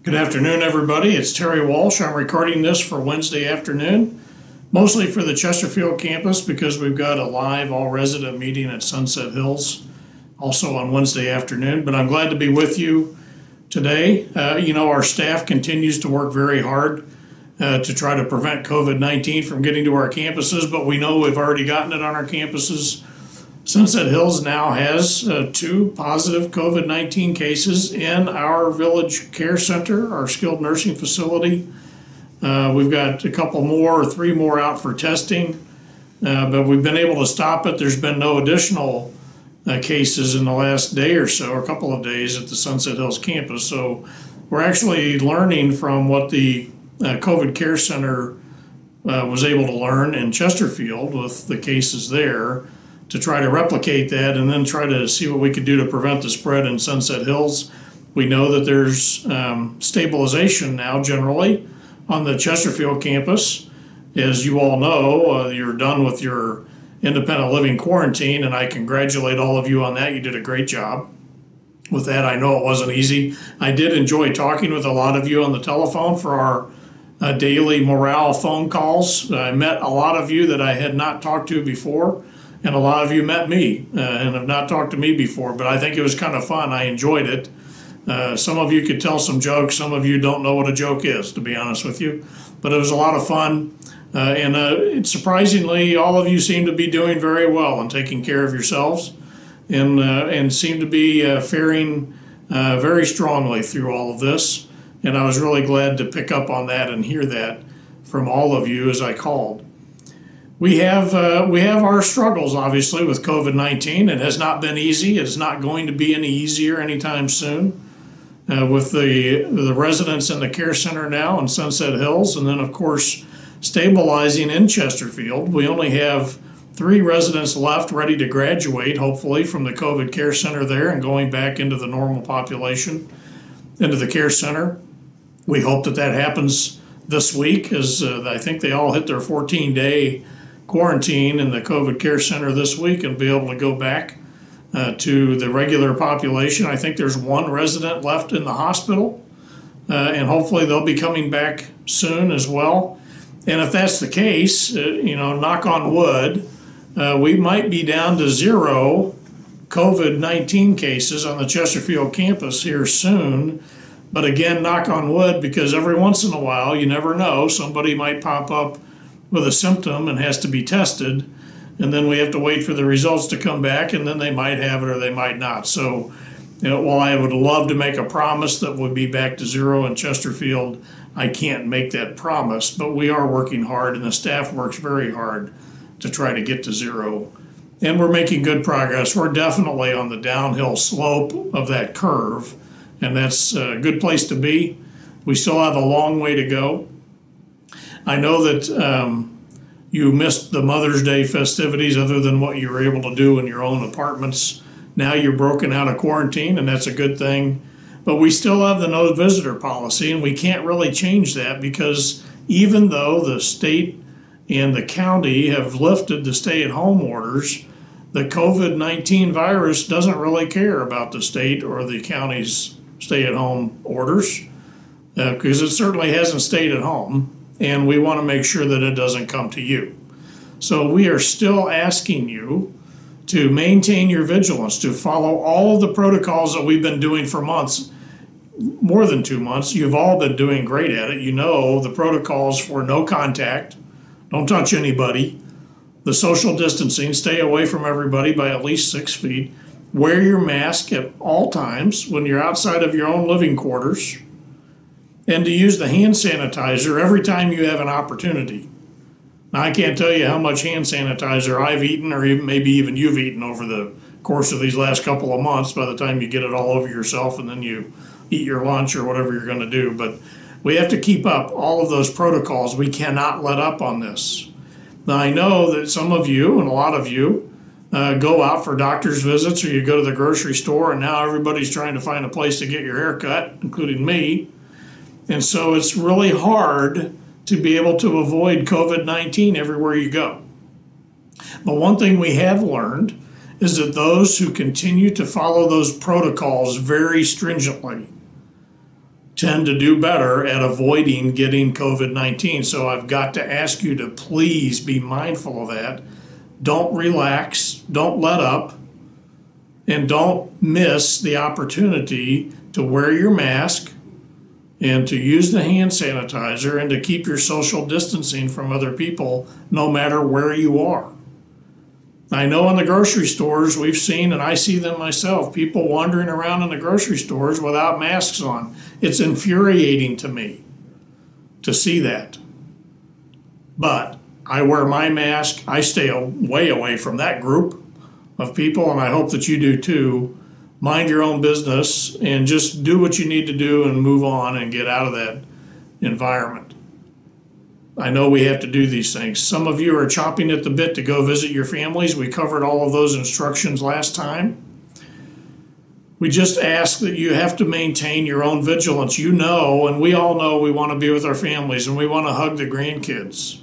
Good afternoon, everybody. It's Terry Walsh. I'm recording this for Wednesday afternoon, mostly for the Chesterfield campus because we've got a live all-resident meeting at Sunset Hills also on Wednesday afternoon. But I'm glad to be with you today. Our staff continues to work very hard to try to prevent COVID-19 from getting to our campuses, but we know we've already gotten it on our campuses. Sunset Hills now has 2 positive COVID-19 cases in our Village Care Center, our skilled nursing facility. We've got a couple more, or 3 more out for testing, but we've been able to stop it. There's been no additional cases in the last day or so, or a couple of days at the Sunset Hills campus. So we're actually learning from what the COVID Care Center was able to learn in Chesterfield with the cases there, to try to replicate that and then try to see what we could do to prevent the spread in Sunset Hills. We know that there's stabilization now generally on the Chesterfield campus. As you all know, you're done with your independent living quarantine, and I congratulate all of you on that. You did a great job with that. I know it wasn't easy. I did enjoy talking with a lot of you on the telephone for our daily morale phone calls. I met a lot of you that I had not talked to before, and a lot of you met me and have not talked to me before, but I think it was kind of fun. I enjoyed it. Some of you could tell some jokes. Some of you don't know what a joke is, to be honest with you, but it was a lot of fun. Surprisingly, all of you seem to be doing very well and taking care of yourselves and seem to be faring very strongly through all of this. And I was really glad to pick up on that and hear that from all of you as I called. We have our struggles, obviously, with COVID-19. It has not been easy. It's not going to be any easier anytime soon. With the residents in the care center now in Sunset Hills, and then, of course, stabilizing in Chesterfield. We only have 3 residents left ready to graduate, hopefully, from the COVID care center there and going back into the normal population, into the care center. We hope that happens this week, as I think they all hit their 14-day quarantine in the COVID care center this week and be able to go back to the regular population. I think there's 1 resident left in the hospital, and hopefully they'll be coming back soon as well. And if that's the case, knock on wood, we might be down to 0 COVID-19 cases on the Chesterfield campus here soon. But again, knock on wood, because every once in a while, you never know, somebody might pop up with a symptom and has to be tested, and then we have to wait for the results to come back, and then they might have it or they might not. So, while I would love to make a promise that we'll be back to 0 in Chesterfield, I can't make that promise, but we are working hard, and the staff works very hard to try to get to 0. And we're making good progress. We're definitely on the downhill slope of that curve, and that's a good place to be. We still have a long way to go. I know that you missed the Mother's Day festivities other than what you were able to do in your own apartments. Now you're broken out of quarantine, and that's a good thing. But we still have the no visitor policy, and we can't really change that, because even though the state and the county have lifted the stay-at-home orders, the COVID-19 virus doesn't really care about the state or the county's stay-at-home orders, because it certainly hasn't stayed at home. And we want to make sure that it doesn't come to you. So we are still asking you to maintain your vigilance, to follow all of the protocols that we've been doing for months, more than 2 months. You've all been doing great at it. You know the protocols for no contact, don't touch anybody, the social distancing, stay away from everybody by at least 6 feet, wear your mask at all times when you're outside of your own living quarters, and to use the hand sanitizer every time you have an opportunity. Now, I can't tell you how much hand sanitizer I've eaten, or maybe even you've eaten over the course of these last couple of months by the time you get it all over yourself and then you eat your lunch or whatever you're going to do. But we have to keep up all of those protocols. We cannot let up on this. Now, I know that some of you, and a lot of you, go out for doctor's visits, or you go to the grocery store, and now everybody's trying to find a place to get your hair cut, including me. And so it's really hard to be able to avoid COVID-19 everywhere you go. But one thing we have learned is that those who continue to follow those protocols very stringently, tend to do better at avoiding getting COVID-19. So I've got to ask you to please be mindful of that. Don't relax, don't let up, and don't miss the opportunity to wear your mask and to use the hand sanitizer and to keep your social distancing from other people no matter where you are. I know in the grocery stores we've seen, and I see them myself, people wandering around in the grocery stores without masks on. It's infuriating to me to see that. But I wear my mask. I stay way away from that group of people, and I hope that you do too. Mind your own business and just do what you need to do and move on and get out of that environment. I know we have to do these things. Some of you are chomping at the bit to go visit your families. We covered all of those instructions last time. We just ask that you have to maintain your own vigilance. You know, and we all know, we want to be with our families and we want to hug the grandkids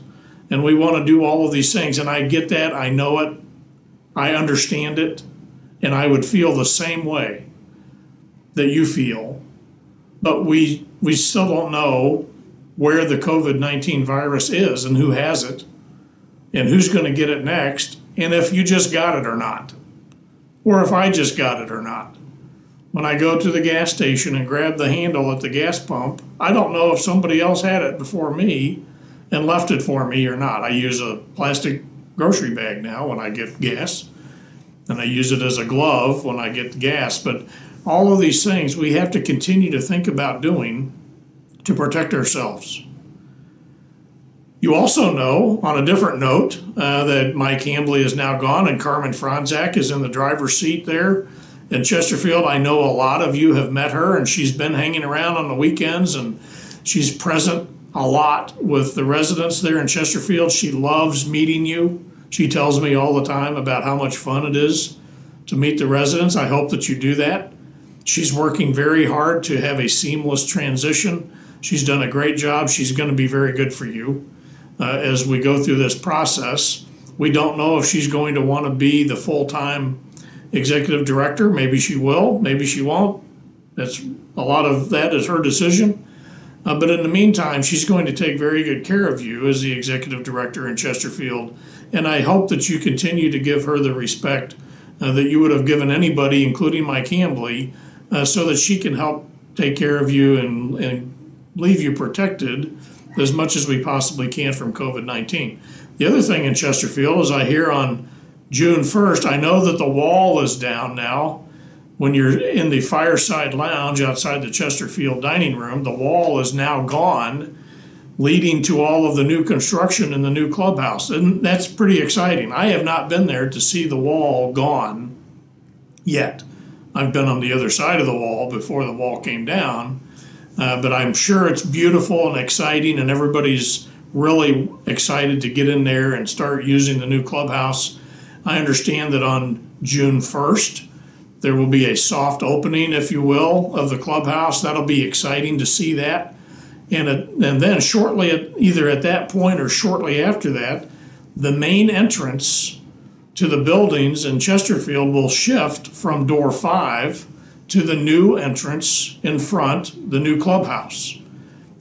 and we want to do all of these things. And I get that. I know it. I understand it. And I would feel the same way that you feel. But we still don't know where the COVID-19 virus is and who has it and who's going to get it next, and if you just got it or not, or if I just got it or not. When I go to the gas station and grab the handle at the gas pump, I don't know if somebody else had it before me and left it for me or not. I use a plastic grocery bag now when I get gas, and I use it as a glove when I get gas. But all of these things we have to continue to think about doing to protect ourselves. You also know, on a different note, that Mike Hambley is now gone and Carmen Franzak is in the driver's seat there in Chesterfield. I know a lot of you have met her, and she's been hanging around on the weekends, and she's present a lot with the residents there in Chesterfield. She loves meeting you. She tells me all the time about how much fun it is to meet the residents. I hope that you do that. She's working very hard to have a seamless transition. She's done a great job. She's going to be very good for you as we go through this process. We don't know if she's going to want to be the full-time executive director. Maybe she will, maybe she won't. That's a lot of that is her decision. But in the meantime, she's going to take very good care of you as the executive director in Chesterfield. And I hope that you continue to give her the respect that you would have given anybody, including Mike Hambley, so that she can help take care of you and leave you protected as much as we possibly can from COVID-19. The other thing in Chesterfield is I hear on June 1st, I know that the wall is down now. When you're in the fireside lounge outside the Chesterfield dining room, the wall is now gone, leading to all of the new construction in the new clubhouse. And that's pretty exciting. I have not been there to see the wall gone yet. I've been on the other side of the wall before the wall came down. But I'm sure it's beautiful and exciting, and everybody's really excited to get in there and start using the new clubhouse. I understand that on June 1st, there will be a soft opening, if you will, of the clubhouse. That'll be exciting to see that. And then shortly, either at that point or shortly after that, the main entrance to the buildings in Chesterfield will shift from door 5 to the new entrance in front, the new clubhouse.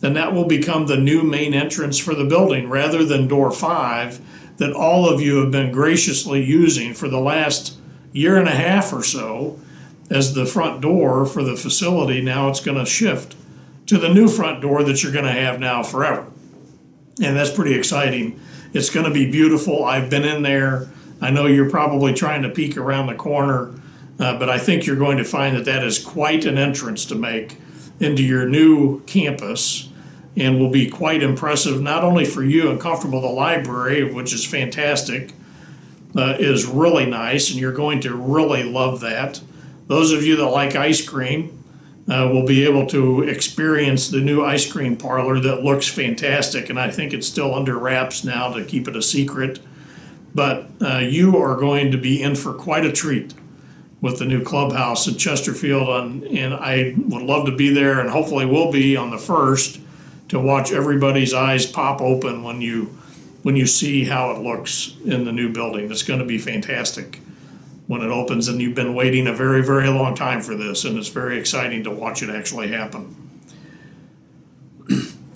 Then that will become the new main entrance for the building rather than door 5 that all of you have been graciously using for the last year and a half or so as the front door for the facility. Now it's going to shift to the new front door that you're going to have now forever. And that's pretty exciting. It's going to be beautiful. I've been in there. I know you're probably trying to peek around the corner. But I think you're going to find that that is quite an entrance to make into your new campus and will be quite impressive, not only for you and comfortable. The library, which is fantastic, is really nice, and you're going to really love that. Those of you that like ice cream will be able to experience the new ice cream parlor that looks fantastic, and I think it's still under wraps now to keep it a secret. But you are going to be in for quite a treat with the new clubhouse in Chesterfield, and I would love to be there, and hopefully will be on the 1st to watch everybody's eyes pop open when you see how it looks in the new building. It's going to be fantastic when it opens, and you've been waiting a very, very long time for this, and it's very exciting to watch it actually happen.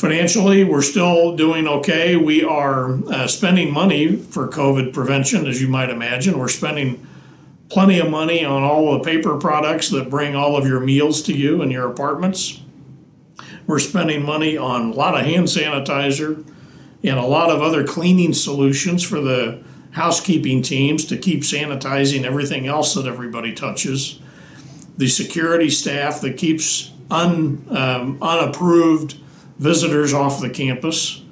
Financially, we're still doing okay. We are spending money for COVID prevention, as you might imagine. We're spending plenty of money on all the paper products that bring all of your meals to you in your apartments. We're spending money on a lot of hand sanitizer and a lot of other cleaning solutions for the housekeeping teams to keep sanitizing everything else that everybody touches. The security staff that keeps unapproved visitors off the campus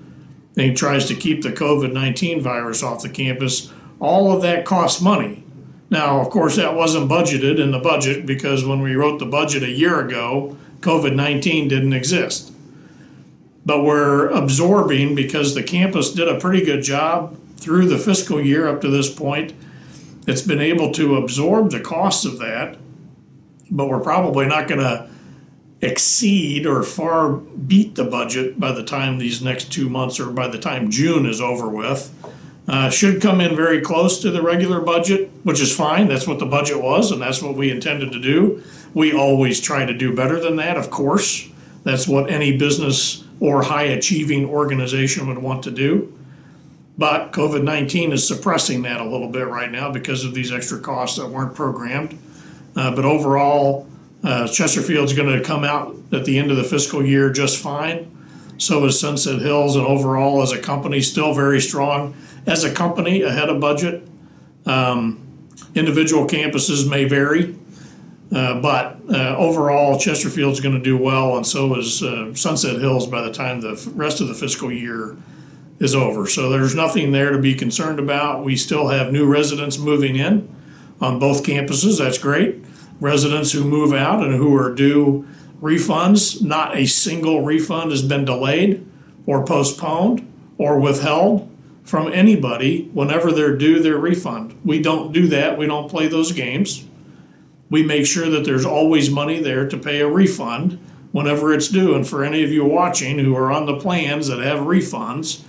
and tries to keep the COVID-19 virus off the campus. All of that costs money. Now, of course, that wasn't budgeted in the budget because when we wrote the budget a year ago, COVID-19 didn't exist. But we're absorbing, because the campus did a pretty good job through the fiscal year up to this point. It's been able to absorb the costs of that, but we're probably not going to exceed or far beat the budget by the time these next 2 months, or by the time June is over with. Should come in very close to the regular budget, which is fine. That's what the budget was, and that's what we intended to do. We always try to do better than that, of course. That's what any business or high-achieving organization would want to do. But COVID-19 is suppressing that a little bit right now because of these extra costs that weren't programmed. But overall, Chesterfield's going to come out at the end of the fiscal year just fine. So is Sunset Hills, and overall as a company, still very strong. As a company, ahead of budget. Individual campuses may vary, but overall Chesterfield's going to do well, and so is Sunset Hills by the time the rest of the fiscal year is over. So there's nothing there to be concerned about. We still have new residents moving in on both campuses. That's great. Residents who move out and who are due refunds, not a single refund has been delayed or postponed or withheld from anybody whenever they're due their refund. We don't do that. We don't play those games. We make sure that there's always money there to pay a refund whenever it's due. And for any of you watching who are on the plans that have refunds,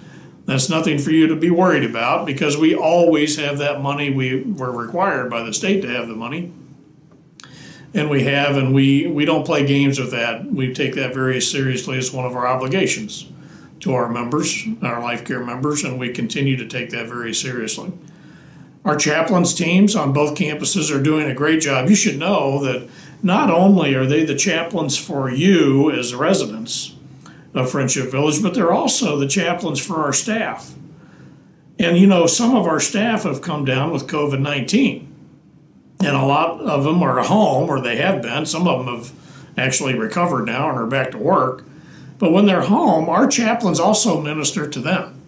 that's nothing for you to be worried about, because we always have that money. We're required by the state to have the money. And we have, and we don't play games with that. We take that very seriously as one of our obligations to our members, our life care members, and we continue to take that very seriously. Our chaplains teams on both campuses are doing a great job. You should know that not only are they the chaplains for you as residents of Friendship Village, but they're also the chaplains for our staff. And you know, some of our staff have come down with COVID-19, and a lot of them are at home, or they have been. Some of them have actually recovered now and are back to work. But when they're home, our chaplains also minister to them.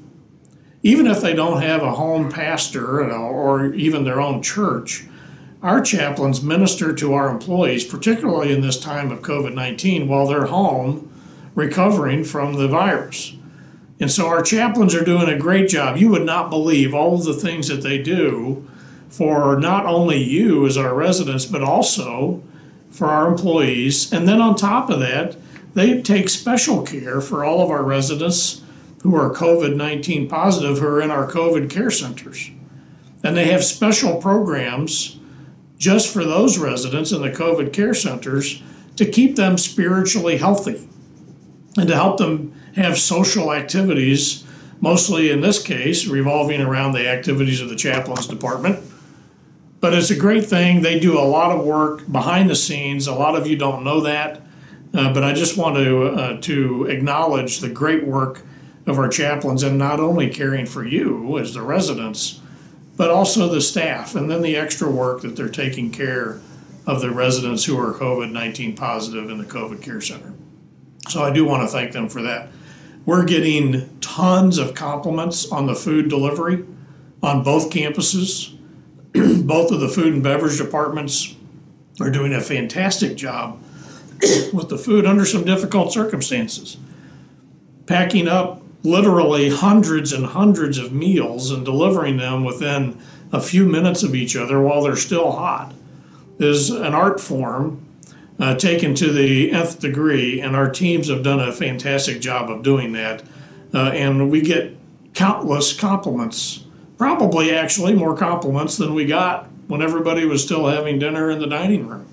Even if they don't have a home pastor or even their own church, our chaplains minister to our employees, particularly in this time of COVID-19, while they're home recovering from the virus. And so our chaplains are doing a great job. You would not believe all of the things that they do for not only you as our residents, but also for our employees. And then on top of that, they take special care for all of our residents who are COVID-19 positive, who are in our COVID care centers. And they have special programs just for those residents in the COVID care centers to keep them spiritually healthy and to help them have social activities, mostly in this case revolving around the activities of the chaplains department. But it's a great thing. They do a lot of work behind the scenes. A lot of you don't know that. But I just want to acknowledge the great work of our chaplains, and not only caring for you as the residents, but also the staff, and then the extra work that they're taking care of the residents who are COVID-19 positive in the COVID care center. So I do want to thank them for that. We're getting tons of compliments on the food delivery on both campuses. Both of the food and beverage departments are doing a fantastic job with the food under some difficult circumstances. Packing up literally hundreds and hundreds of meals and delivering them within a few minutes of each other while they're still hot is an art form taken to the nth degree, and our teams have done a fantastic job of doing that. And we get countless compliments, probably actually more compliments than we got when everybody was still having dinner in the dining room,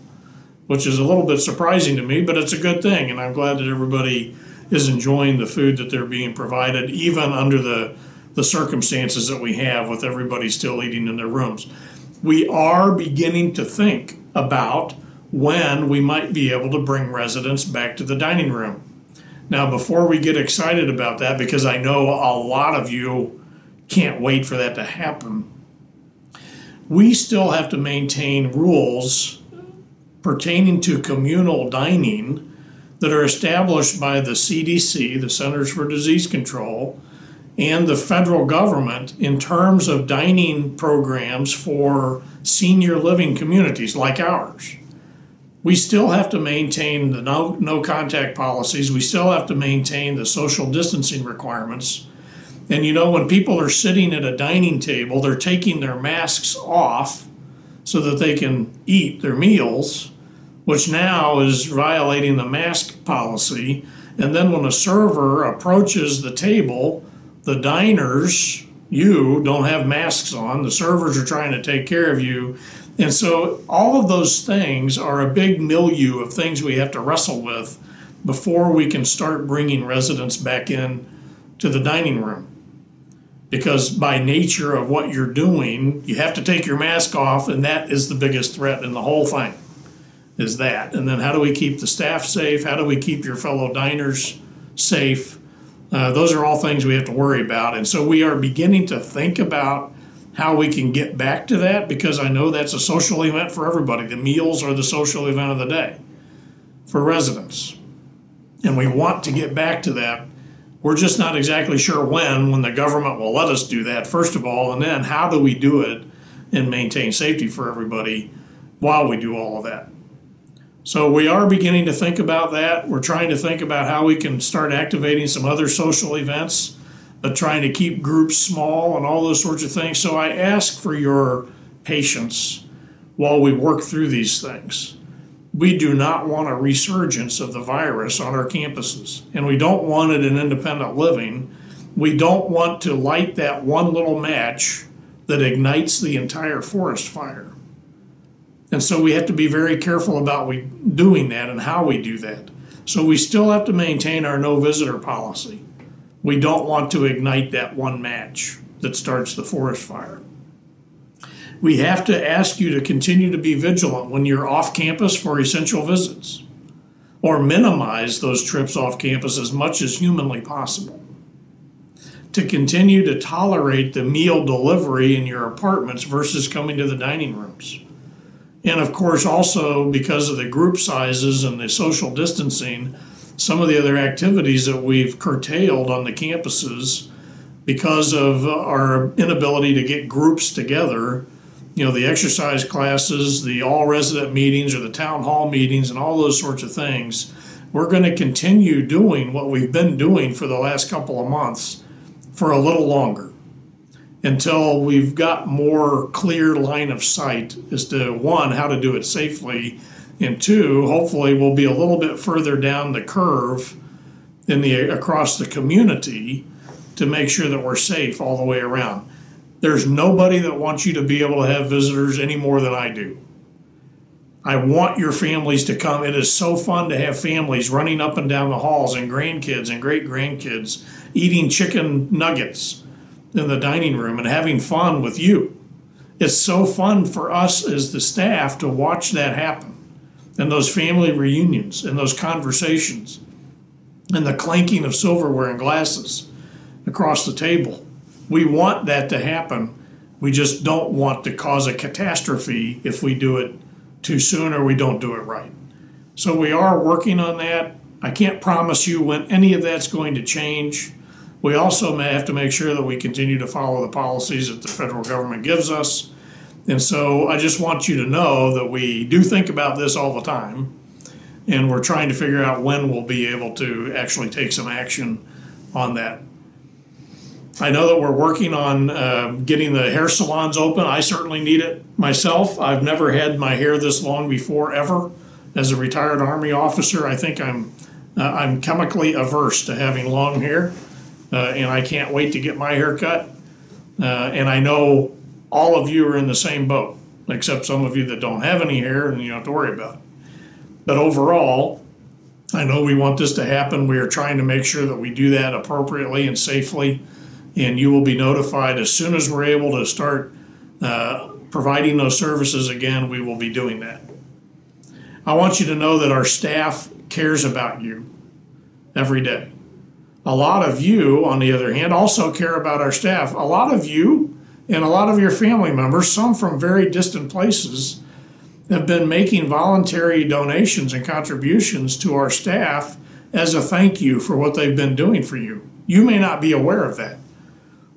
which is a little bit surprising to me, but it's a good thing, and I'm glad that everybody is enjoying the food that they're being provided, even under the circumstances that we have with everybody still eating in their rooms. We are beginning to think about when we might be able to bring residents back to the dining room. Now, before we get excited about that, because I know a lot of you can't wait for that to happen, we still have to maintain rules pertaining to communal dining that are established by the CDC, the Centers for Disease Control, and the federal government in terms of dining programs for senior living communities like ours. We still have to maintain the no contact policies. We still have to maintain the social distancing requirements. And you know, when people are sitting at a dining table, they're taking their masks off so that they can eat their meals, which now is violating the mask policy. And then when a server approaches the table, the diners, you don't have masks on, the servers are trying to take care of you. And so all of those things are a big milieu of things we have to wrestle with before we can start bringing residents back in to the dining room. Because by nature of what you're doing, you have to take your mask off, and that is the biggest threat in the whole thing, is that. And then how do we keep the staff safe? How do we keep your fellow diners safe? Those are all things we have to worry about. And so we are beginning to think about how we can get back to that, because I know that's a social event for everybody. The meals are the social event of the day for residents. And we want to get back to that. We're just not exactly sure when the government will let us do that, first of all, and then how do we do it and maintain safety for everybody while we do all of that. So we are beginning to think about that. We're trying to think about how we can start activating some other social events, but trying to keep groups small and all those sorts of things. So I ask for your patience while we work through these things. We do not want a resurgence of the virus on our campuses, and we don't want it in independent living. We don't want to light that one little match that ignites the entire forest fire. And so we have to be very careful about doing that and how we do that. So we still have to maintain our no visitor policy. We don't want to ignite that one match that starts the forest fire. We have to ask you to continue to be vigilant when you're off campus for essential visits, or minimize those trips off campus as much as humanly possible. To continue to tolerate the meal delivery in your apartments versus coming to the dining rooms. And of course, also because of the group sizes and the social distancing, some of the other activities that we've curtailed on the campuses because of our inability to get groups together, you know, the exercise classes, the all resident meetings or the town hall meetings and all those sorts of things. We're going to continue doing what we've been doing for the last couple of months for a little longer, until we've got more clear line of sight as to, one, how to do it safely, and two, hopefully we'll be a little bit further down the curve across the community to make sure that we're safe all the way around. There's nobody that wants you to be able to have visitors any more than I do. I want your families to come. It is so fun to have families running up and down the halls, and grandkids and great-grandkids eating chicken nuggets in the dining room and having fun with you. It's so fun for us as the staff to watch that happen, and those family reunions and those conversations and the clanking of silverware and glasses across the table. We want that to happen. We just don't want to cause a catastrophe if we do it too soon or we don't do it right. So we are working on that. I can't promise you when any of that's going to change. We also may have to make sure that we continue to follow the policies that the federal government gives us. And so I just want you to know that we do think about this all the time, and we're trying to figure out when we'll be able to actually take some action on that. I know that we're working on getting the hair salons open. I certainly need it myself. I've never had my hair this long before, ever. As a retired Army officer, I think I'm chemically averse to having long hair. And I can't wait to get my hair cut. And I know all of you are in the same boat, except some of you that don't have any hair and you don't have to worry about it. But overall, I know we want this to happen. We are trying to make sure that we do that appropriately and safely, and you will be notified as soon as we're able to start providing those services again. We will be doing that. I want you to know that our staff cares about you every day. A lot of you, on the other hand, also care about our staff. A lot of you and a lot of your family members, some from very distant places, have been making voluntary donations and contributions to our staff as a thank you for what they've been doing for you. You may not be aware of that,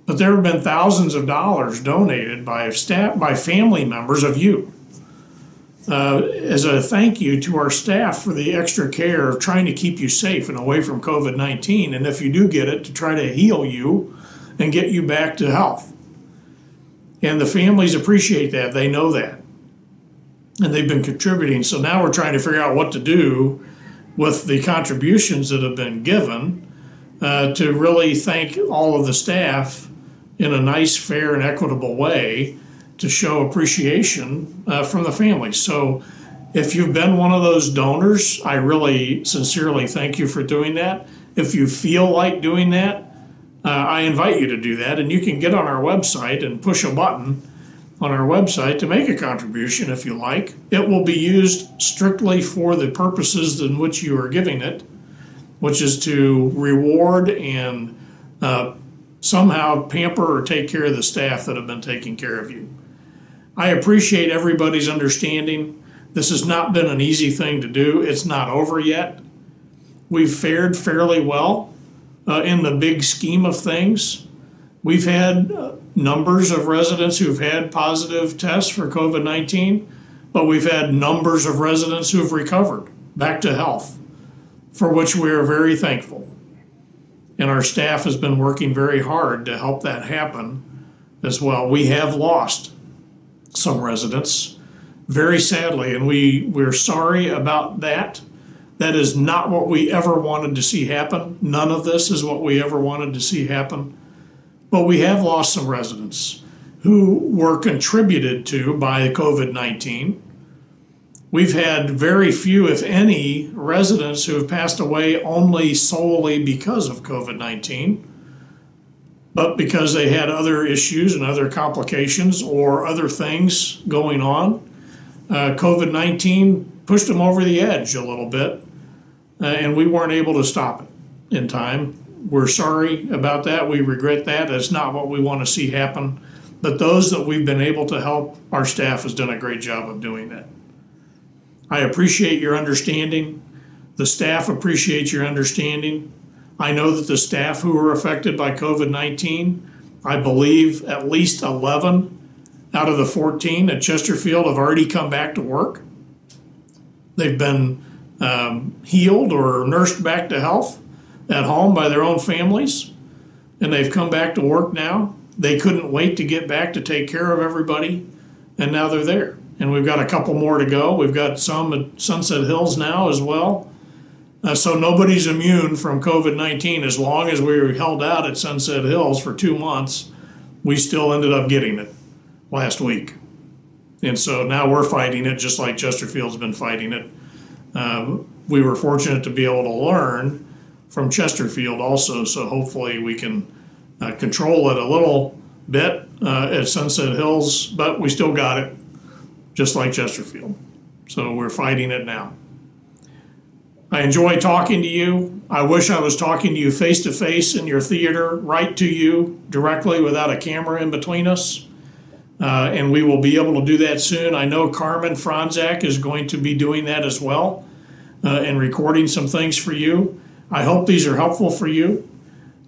but there have been thousands of dollars donated by staff, by family members of you, as a thank you to our staff for the extra care of trying to keep you safe and away from COVID-19. And if you do get it, to try to heal you and get you back to health. And the families appreciate that. They know that. And they've been contributing. So now we're trying to figure out what to do with the contributions that have been given to really thank all of the staff in a nice, fair, and equitable way to show appreciation from the families. So if you've been one of those donors, I really sincerely thank you for doing that. If you feel like doing that, I invite you to do that. And you can get on our website and push a button on our website to make a contribution if you like. It will be used strictly for the purposes in which you are giving it, which is to reward and somehow pamper or take care of the staff that have been taking care of you. I appreciate everybody's understanding. This has not been an easy thing to do. It's not over yet. We've fared fairly well in the big scheme of things. We've had numbers of residents who've had positive tests for COVID-19, but we've had numbers of residents who've recovered back to health, for which we are very thankful. And our staff has been working very hard to help that happen as well. We have lost some residents, very sadly, and we're sorry about that. That is not what we ever wanted to see happen. None of this is what we ever wanted to see happen. But we have lost some residents who were contributed to by COVID-19. We've had very few, if any, residents who have passed away only solely because of COVID-19, but because they had other issues and other complications or other things going on. COVID-19 pushed them over the edge a little bit, and we weren't able to stop it in time. We're sorry about that. We regret that. That's not what we want to see happen. But those that we've been able to help, our staff has done a great job of doing that. I appreciate your understanding. The staff appreciates your understanding. I know that the staff who were affected by COVID-19, I believe at least 11 out of the 14 at Chesterfield have already come back to work. They've been healed or nursed back to health at home by their own families, and they've come back to work now. They couldn't wait to get back to take care of everybody, and now they're there. And we've got a couple more to go. We've got some at Sunset Hills now as well. So nobody's immune from COVID-19. As long as we were held out at Sunset Hills for 2 months, we still ended up getting it last week. And so now we're fighting it just like Chesterfield's been fighting it. We were fortunate to be able to learn from Chesterfield also, so hopefully we can control it a little bit at Sunset Hills, but we still got it, just like Chesterfield. So we're fighting it now. I enjoy talking to you. I wish I was talking to you face to face in your theater, right to you directly without a camera in between us. And we will be able to do that soon. I know Carmen Franzak is going to be doing that as well and recording some things for you. I hope these are helpful for you.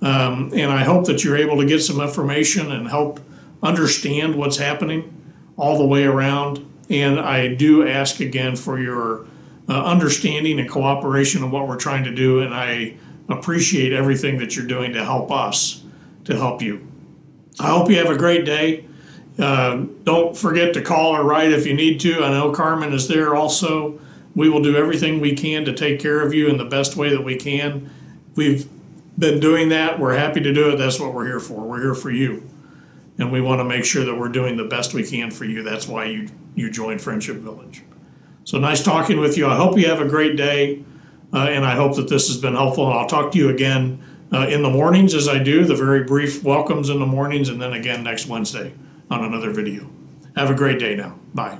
And I hope that you're able to get some information and help understand what's happening all the way around. And I do ask again for your understanding and cooperation of what we're trying to do. And I appreciate everything that you're doing to help us, to help you. I hope you have a great day. Don't forget to call or write if you need to. I know Carmen is there also. We will do everything we can to take care of you in the best way that we can. We've been doing that. We're happy to do it. That's what we're here for. We're here for you. And we want to make sure that we're doing the best we can for you. That's why you joined Friendship Village. So nice talking with you. I hope you have a great day. and I hope that this has been helpful. And I'll talk to you again in the mornings, as I do, the very brief welcomes in the mornings, and then again next Wednesday on another video. Have a great day now. Bye.